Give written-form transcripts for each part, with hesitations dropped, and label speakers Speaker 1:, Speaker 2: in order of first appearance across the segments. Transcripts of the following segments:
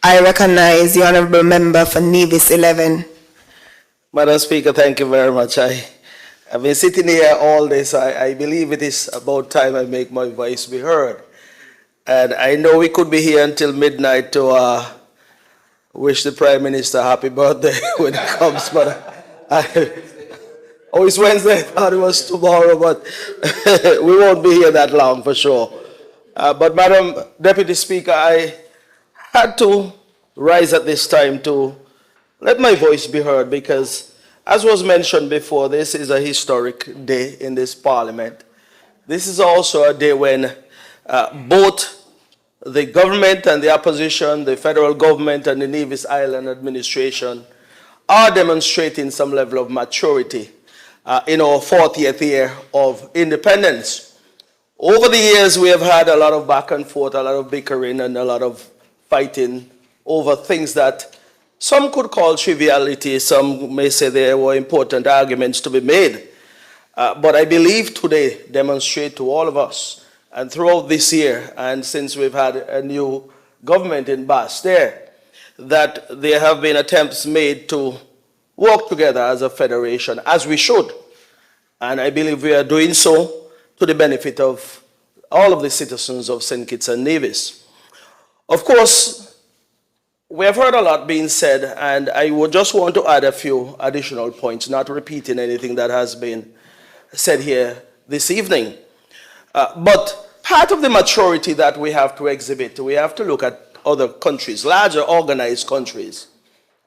Speaker 1: I recognize the Honourable Member for Nevis 11.
Speaker 2: Madam Speaker, thank you very much. I've been sitting here all day, so I believe it is about time I make my voice be heard. And I know we could be here until midnight to wish the Prime Minister happy birthday when it comes, but oh, it's Wednesday. I thought it was tomorrow, but we won't be here that long for sure. But Madam Deputy Speaker, I had to rise at this time to let my voice be heard because, as was mentioned before, this is a historic day in this Parliament. This is also a day when both the government and the opposition, the federal government and the Nevis Island administration are demonstrating some level of maturity in our 40th year of independence. Over the years, we have had a lot of back and forth, a lot of bickering and a lot of fighting over things that some could call triviality, some may say there were important arguments to be made. But I believe today demonstrate to all of us, and throughout this year, and since we've had a new government in Basseterre, that there have been attempts made to work together as a federation, as we should. And I believe we are doing so to the benefit of all of the citizens of St. Kitts and Nevis. Of course, we have heard a lot being said, and I would just want to add a few additional points, not repeating anything that has been said here this evening. But part of the maturity that we have to exhibit, we have to look at other countries, larger organized countries,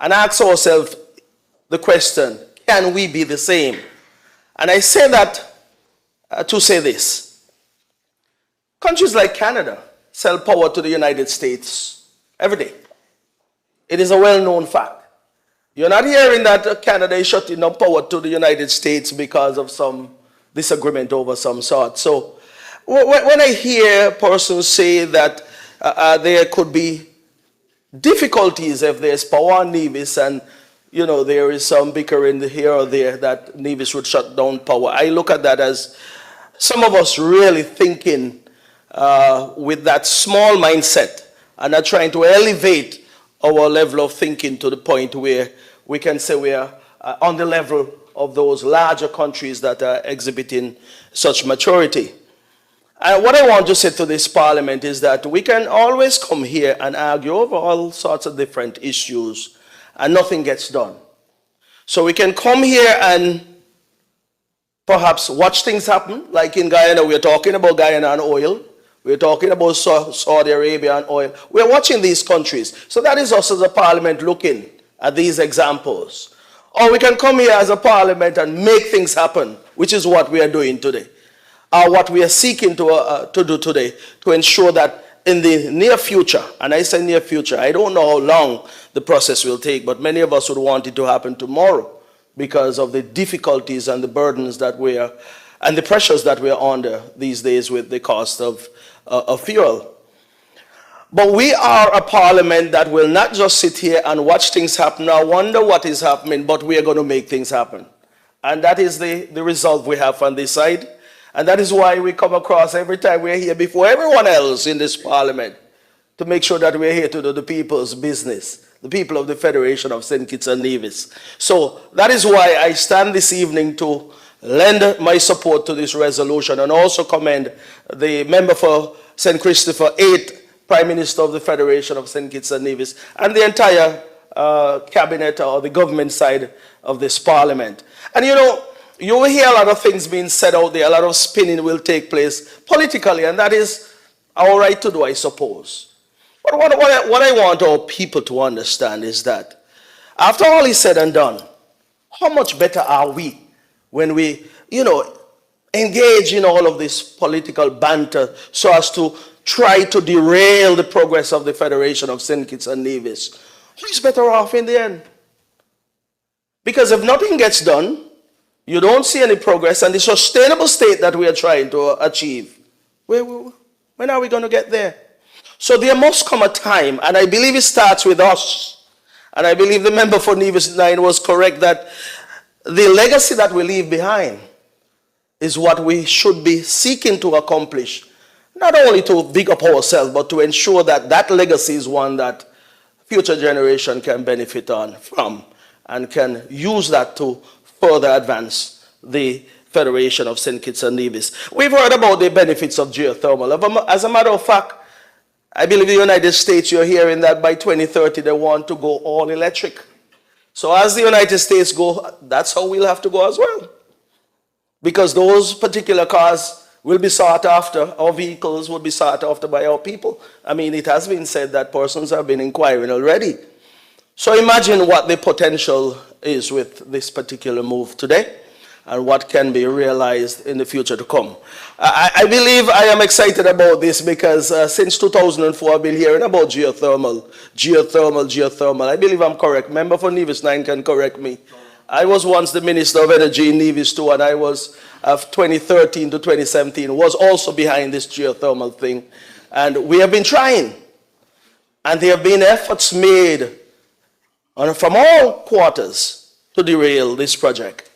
Speaker 2: and ask ourselves the question, can we be the same? And I say that to say this. Countries like Canada sell power to the United States every day. It is a well-known fact. You're not hearing that Canada is shutting down power to the United States because of some disagreement over some sort. So when I hear persons say that there could be difficulties if there's power on Nevis and there is some bickering here or there that Nevis would shut down power, I look at that as some of us really thinking with that small mindset and are trying to elevate our level of thinking to the point where we can say we are on the level of those larger countries that are exhibiting such maturity. And what I want to say to this Parliament is that we can always come here and argue over all sorts of different issues and nothing gets done. So we can come here and perhaps watch things happen, like in Guyana. We're talking about Guyana and oil. We're talking about Saudi Arabia and oil. We're watching these countries. So that is us as a Parliament looking at these examples. Or we can come here as a Parliament and make things happen, which is what we are doing today. What we are seeking to do today, to ensure that in the near future, and I say near future, I don't know how long the process will take, but many of us would want it to happen tomorrow because of the difficulties and the burdens that we are, and the pressures that we are under these days with the cost of fuel. But we are a Parliament that will not just sit here and watch things happen or wonder what is happening, but we are going to make things happen. And that is the resolve we have on this side. And that is why we come across every time we're here before everyone else in this Parliament to make sure that we're here to do the people's business, the people of the Federation of St. Kitts and Nevis. So that is why I stand this evening to lend my support to this resolution and also commend the member for St. Christopher, 8th Prime Minister of the Federation of St. Kitts and Nevis, and the entire cabinet or the government side of this Parliament. And you will hear a lot of things being said out there, a lot of spinning will take place politically, and that is our right to do, I suppose. But what I want our people to understand is that after all is said and done, how much better are we when we, engage in all of this political banter so as to try to derail the progress of the Federation of St. Kitts and Nevis? Who's better off in the end? Because if nothing gets done, you don't see any progress, and the sustainable state that we are trying to achieve, when are we going to get there? So there must come a time, and I believe it starts with us, and I believe the member for Nevis 9 was correct that the legacy that we leave behind is what we should be seeking to accomplish, not only to big up ourselves, but to ensure that that legacy is one that future generation can benefit from and can use that to further advance the Federation of St. Kitts and Nevis. We've heard about the benefits of geothermal. As a matter of fact, I believe in the United States, you're hearing that by 2030 they want to go all electric. So as the United States go, that's how we'll have to go as well. Because those particular cars will be sought after, our vehicles will be sought after by our people. I mean, it has been said that persons have been inquiring already. So imagine what the potential is with this particular move today and what can be realized in the future to come. I believe I am excited about this because since 2004 I've been hearing about geothermal. I believe I'm correct. Member for Nevis 9 can correct me. I was once the Minister of Energy in Nevis too, and I was, 2013 to 2017, was also behind this geothermal thing. And we have been trying. And there have been efforts made from all quarters to derail this project.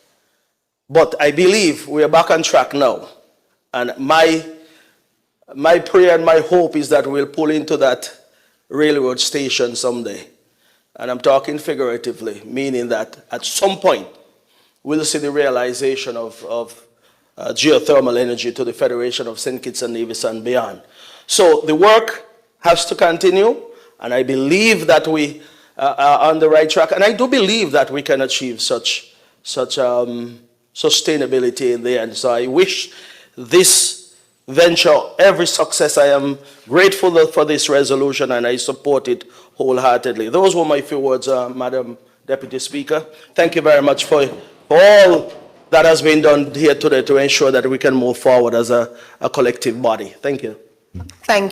Speaker 2: But I believe we are back on track now. And my prayer and my hope is that we'll pull into that railroad station someday. And I'm talking figuratively, meaning that at some point, we'll see the realization of geothermal energy to the Federation of St. Kitts and Nevis and beyond. So the work has to continue, and I believe that we are on the right track. And I do believe that we can achieve such sustainability in the end. So I wish this venture every success. I am grateful for this resolution and I support it wholeheartedly. Those were my few words, Madam Deputy Speaker. Thank you very much for all that has been done here today to ensure that we can move forward as a collective body. Thank you.
Speaker 1: Thank